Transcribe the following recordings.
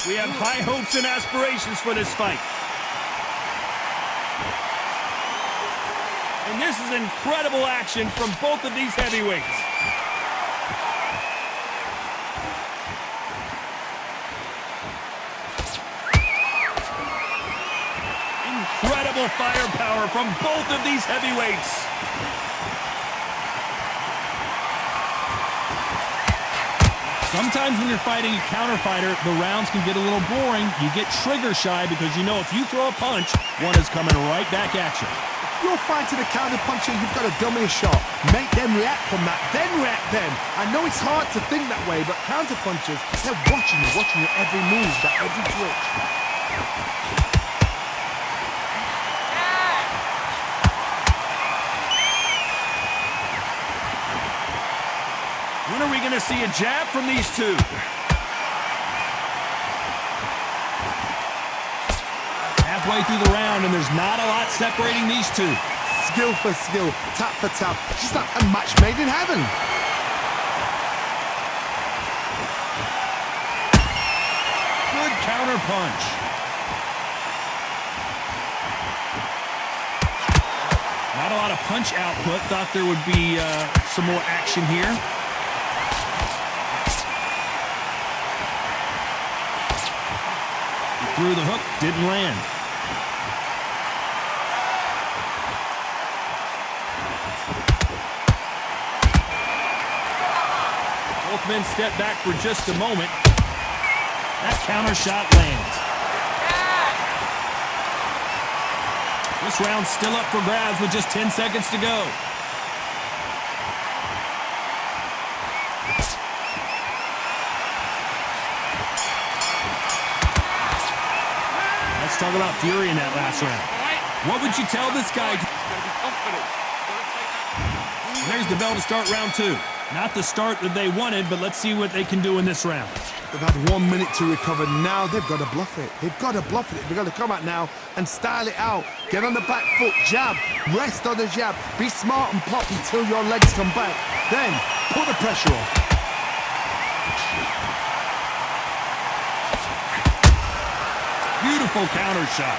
We have high hopes and aspirations for this fight. And this is incredible action from both of these heavyweights. Incredible firepower from both of these heavyweights. Sometimes when you're fighting a counter fighter, the rounds can get a little boring. You get trigger shy because you know if you throw a punch, one is coming right back at you. If you're fighting a counter puncher, you've got to dummy a shot. Make them react from that, then react then. I know it's hard to think that way, but counter punchers, they're watching your every move, that every twitch. When are we going to see a jab from these two? Halfway through the round, and there's not a lot separating these two. Skill for skill, tap for tap. Just like a match made in heaven. Good counter punch. Not a lot of punch output. Thought there would be some more action here. Through the hook, didn't land. Both men step back for just a moment. That counter shot lands. This round's still up for grabs with just 10 seconds to go. Let's talk about fury in that last round. What would you tell this guy? There's the bell to start round two. Not the start that they wanted, but let's see what they can do in this round. They've had 1 minute to recover. Now they've got to bluff it. They've got to bluff it. They've got to come out now and style it out. Get on the back foot, jab, rest on the jab. Be smart and pop until your legs come back. Then put the pressure on. Beautiful counter shot.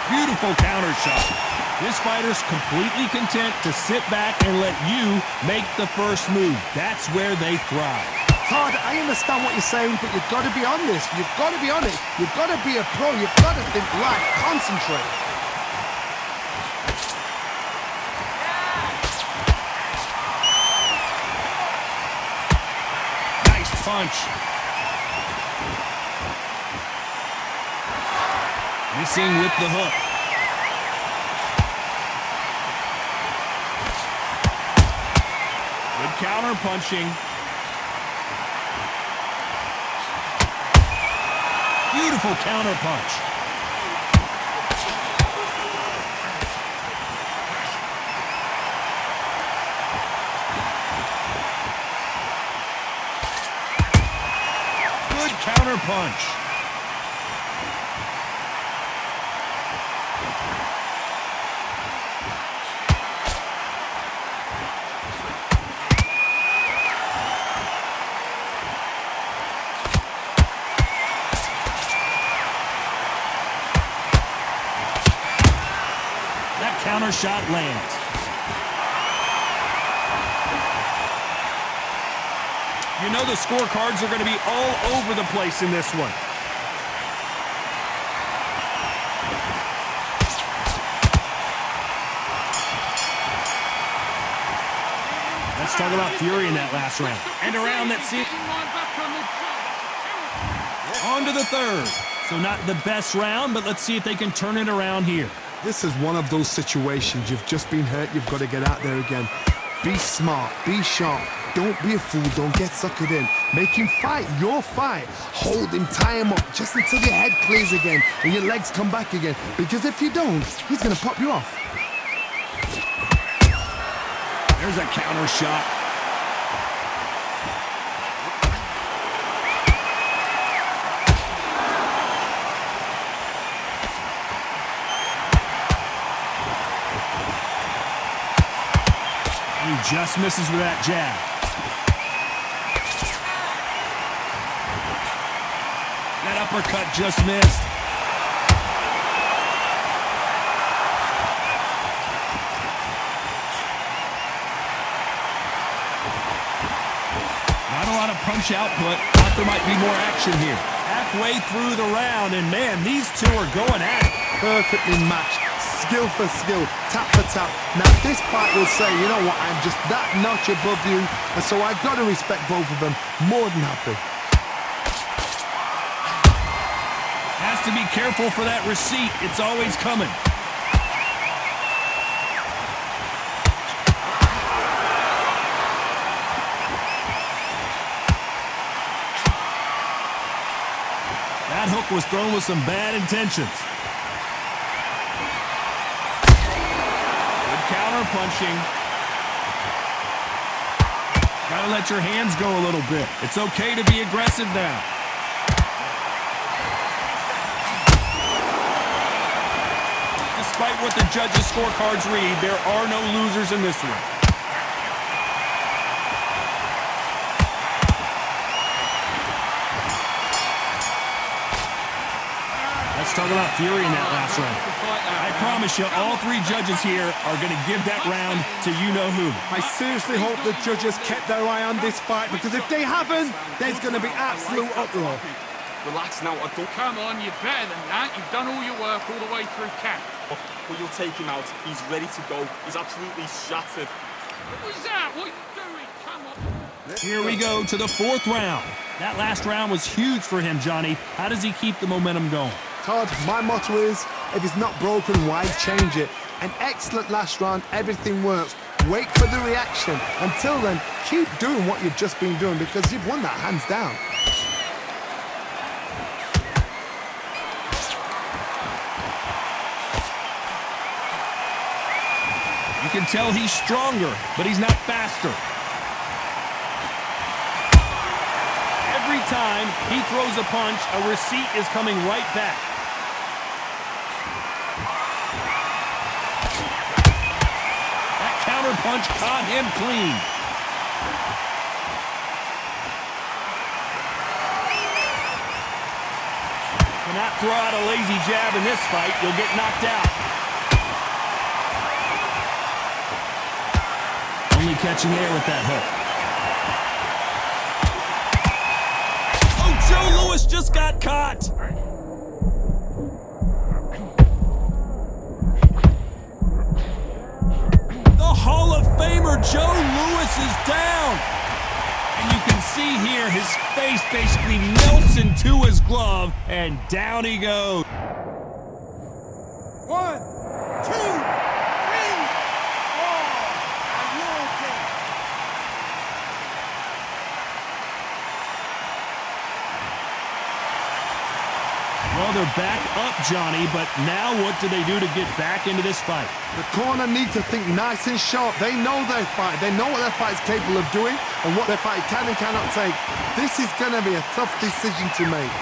Beautiful counter shot. This fighter's completely content to sit back and let you make the first move. That's where they thrive. Todd, I understand what you're saying, but you've got to be on this. You've got to be on it. You've got to be a pro. You've got to think live. Concentrate. Nice punch. Missing with the hook. Good counter punching. Beautiful counter punch. Good counter punch. Counter shot lands. You know the scorecards are going to be all over the place in this one. Let's talk about fury in that last round. And a round that seemed on to the third. So not the best round, but let's see if they can turn it around here. This is one of those situations. You've just been hurt. You've got to get out there again. Be smart. Be sharp. Don't be a fool. Don't get suckered in. Make him fight your fight. Hold him. Tie him up just until your head clears again and your legs come back again. Because if you don't, he's going to pop you off. There's a counter shot. He just misses with that jab. That uppercut just missed. Not a lot of punch output. Thought there might be more action here. Halfway through the round, and man, these two are going at it. Perfectly matched, skill for skill, tap for tap. Now this fight will say, you know what, I'm just that notch above you, and so I've got to respect both of them. More than happy. Has to be careful for that receipt. It's always coming. That hook was thrown with some bad intentions. Good counter punching. Gotta let your hands go a little bit. It's okay to be aggressive now. Despite what the judges' scorecards read, there are no losers in this one. Let's talk about fury in that last round. I promise you, all three judges here are going to give that round to you-know-who. I seriously hope the judges kept their eye on this fight, because if they haven't, there's going to be absolute uproar. Relax now, I don't... Come on, you're better than that. You've done all your work all the way through camp. Well, you'll take him out. He's ready to go. He's absolutely shattered. What was that? What are you doing? Come on. Here we go to the fourth round. That last round was huge for him, Johnny. How does he keep the momentum going? Todd, my motto is, if it's not broken, why change it? An excellent last round, everything works. Wait for the reaction. Until then, keep doing what you've just been doing, because you've won that hands down. You can tell he's stronger, but he's not faster. Every time he throws a punch, a receipt is coming right back. That counter punch caught him clean. Cannot throw out a lazy jab in this fight. You'll get knocked out. Only catching air with that hook. Oh, Joe Louis just got caught. The Hall of Famer Joe Louis is down. And you can see here his face basically melts into his glove, and down he goes. 1, 2, 3, 4. Are you okay? Well, they're back up, Johnny, but now what do they do to get back into this fight? The corner need to think nice and sharp. They know their fight. They know what their fight is capable of doing and what their fight can and cannot take. This is going to be a tough decision to make.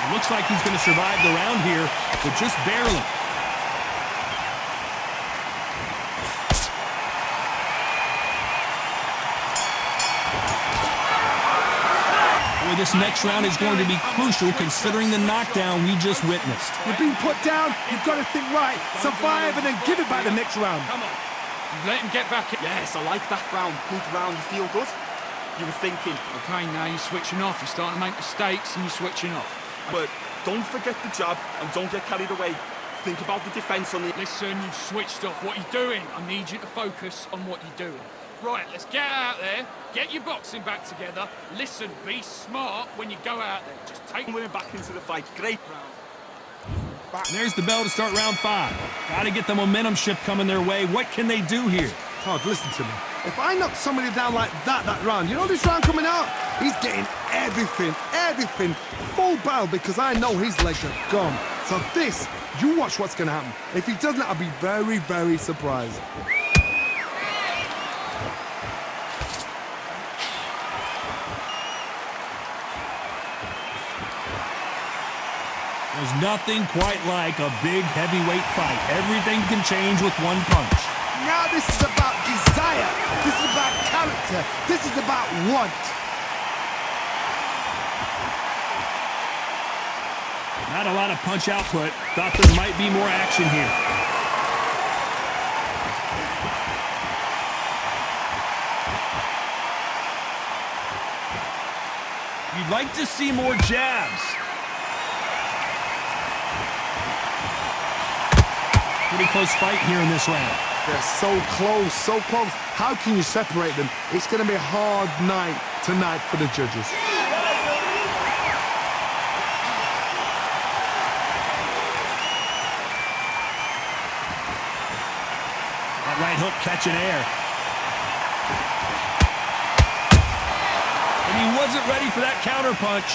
It looks like he's going to survive the round here, but just barely. Boy, this next round is going to be crucial considering the knockdown we just witnessed. You've been put down. You've got to think right. Survive and then give it back the next round. Come on. You've let him get back in. Yes, I like that round. Good round. You feel good? You were thinking. Okay, now you're switching off. You're starting to make mistakes and you're switching off. But don't forget the jab and don't get carried away. Think about the defense on the... Listen, you've switched off. What are you doing? I need you to focus on what you're doing. Right, let's get out there. Get your boxing back together. Listen, be smart when you go out there. Just take women back into the fight. Great round. And there's the bell to start round 5. Got to get the momentum shift coming their way. What can they do here? Todd, listen to me. If I knock somebody down like that round, you know this round coming out? He's getting everything, full barrel, because I know his legs are gone. So this, you watch what's going to happen. If he doesn't, I'll be very, very surprised. There's nothing quite like a big heavyweight fight. Everything can change with one punch. Now this is about desire. This is about character. is about want. Not a lot of punch output. Thought there might be more action here. You'd like to see more jabs. Pretty close fight here in this round. They're so close, so close. How can you separate them? It's going to be a hard night tonight for the judges. That right hook catching air. And he wasn't ready for that counter punch.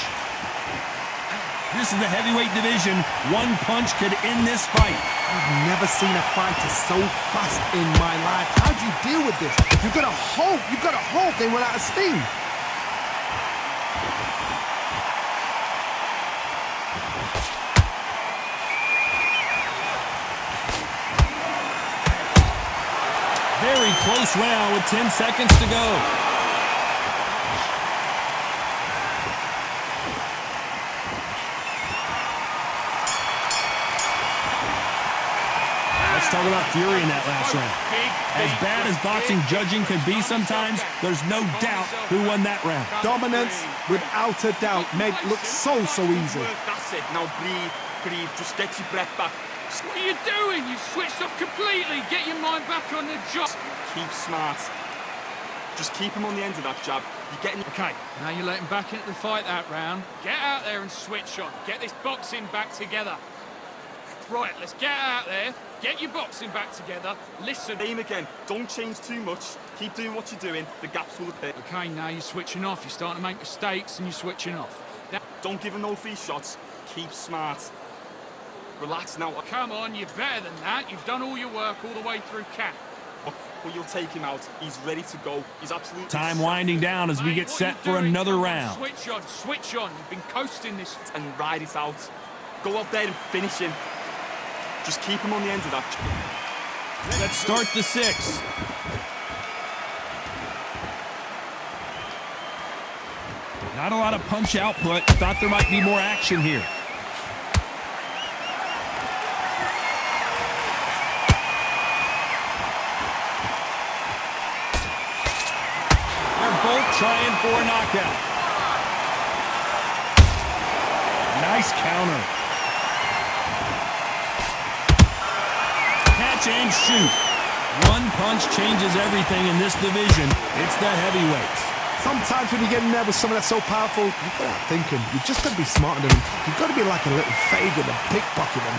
This is the heavyweight division. One punch could end this fight. I've never seen a fighter so fast in my life. How do you deal with this? You've got to hope they run out of steam. Very close round with 10 seconds to go. Let's talk about fury in that last round. As bad as boxing judging can be sometimes, there's no doubt who won that round. Dominance, without a doubt, made it look so easy. That's it. Now breathe. Just get your breath back. What are you doing? You've switched off completely. Get your mind back on the job. Keep smart. Just keep him on the end of that jab. You're getting... Okay, now you're letting back into the fight that round. Get out there and switch on. Get this boxing back together. Right, let's get out there. Get your boxing back together. Listen. Aim again. Don't change too much. Keep doing what you're doing. The gaps will appear. Okay, now you're switching off. You're starting to make mistakes and you're switching off. Now, don't give him no free shots. Keep smart. Relax now. Come on, you're better than that. You've done all your work all the way through camp. Well, you'll take him out. He's ready to go. He's absolutely... Time winding down as we get set for another round. Switch on. You've been coasting this... And ride it out. Go out there and finish him. Just keep him on the end of that. Let's start the 6. Not a lot of punch output. Thought there might be more action here. They're both trying for a knockout. Nice counter. Catch and shoot. One punch changes everything in this division. It's the heavyweights. Sometimes when you get in there with someone that's so powerful, you've got to outthink him. You've just got to be smarter than him. You've got to be like a little Fagin and pickpocket him.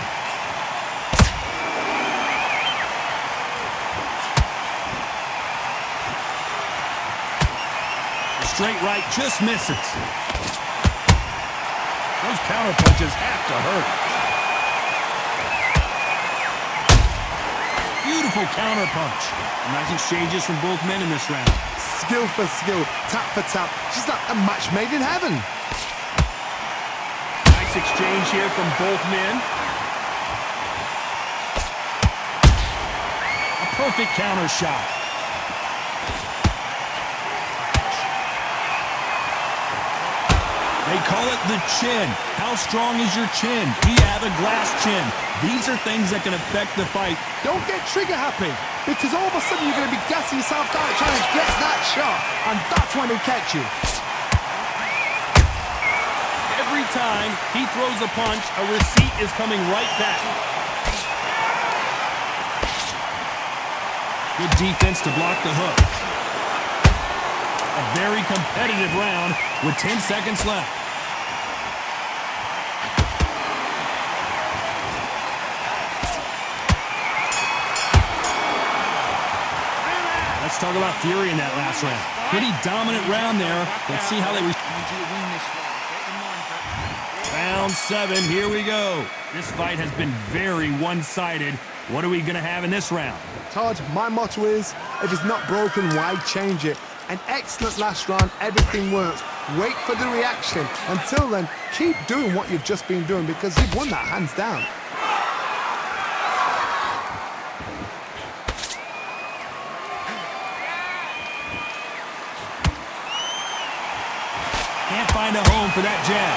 The straight right just misses. Those counter punches have to hurt. Beautiful counter punch. Nice exchanges from both men in this round. Skill for skill, tap for tap. Just like a match made in heaven. Nice exchange here from both men. A perfect counter shot. They call it the chin. How strong is your chin? Do you have a glass chin? These are things that can affect the fight. Don't get trigger happy, because all of a sudden you're going to be gassing yourself down trying to get that shot, and that's when he'll catch you. Every time he throws a punch, a receipt is coming right back. Good defense to block the hook. A very competitive round with 10 seconds left. Let's talk about fury in that last round. Pretty dominant round there. Let's see how they... Round 7, here we go. This fight has been very one-sided. What are we going to have in this round? Todd, my motto is, if it's not broken, why change it? An excellent last round, everything works. Wait for the reaction. Until then, keep doing what you've just been doing, because you've won that hands down. Can't find a home for that jab.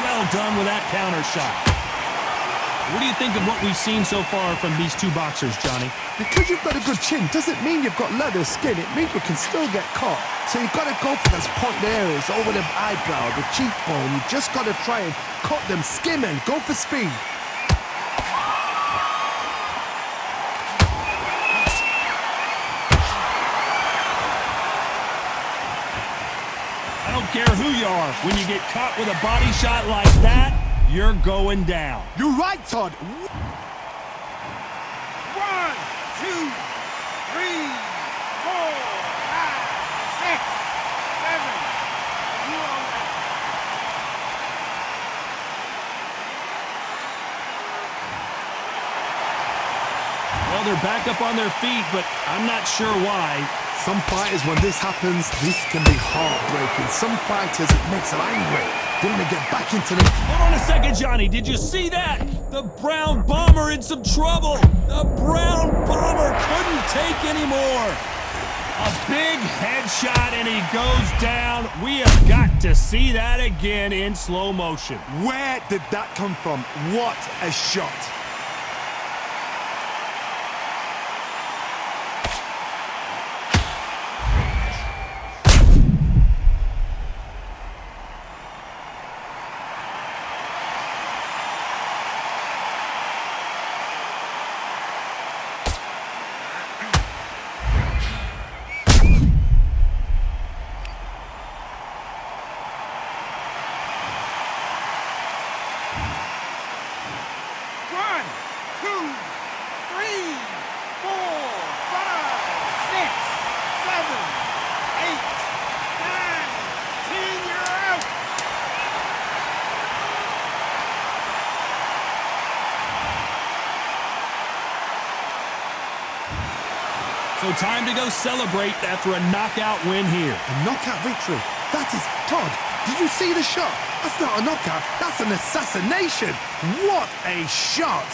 Well done with that counter shot. What do you think of what we've seen so far from these two boxers, Johnny? Because you've got a good chin doesn't mean you've got leather skin. It means you can still get caught. So you've got to go for those point areas over the eyebrow, the cheekbone. You just got to try and cut them, skim and go for speed. I don't care who you are. When you get caught with a body shot like that, you're going down. You're right, Todd. 1, 2, 3, 4, 5, 6, 7. You on that. Well, they're back up on their feet, but I'm not sure why. Some fighters, when this happens, this can be heartbreaking. Some fighters, it makes them angry. They want to get back into the... Hold on a second, Johnny. Did you see that? The Brown Bomber in some trouble. The Brown Bomber couldn't take anymore. A big headshot, and he goes down. We have got to see that again in slow motion. Where did that come from? What a shot. So time to go celebrate after a knockout win here. A knockout victory. That is... Todd, did you see the shot? That's not a knockout. That's an assassination. What a shot.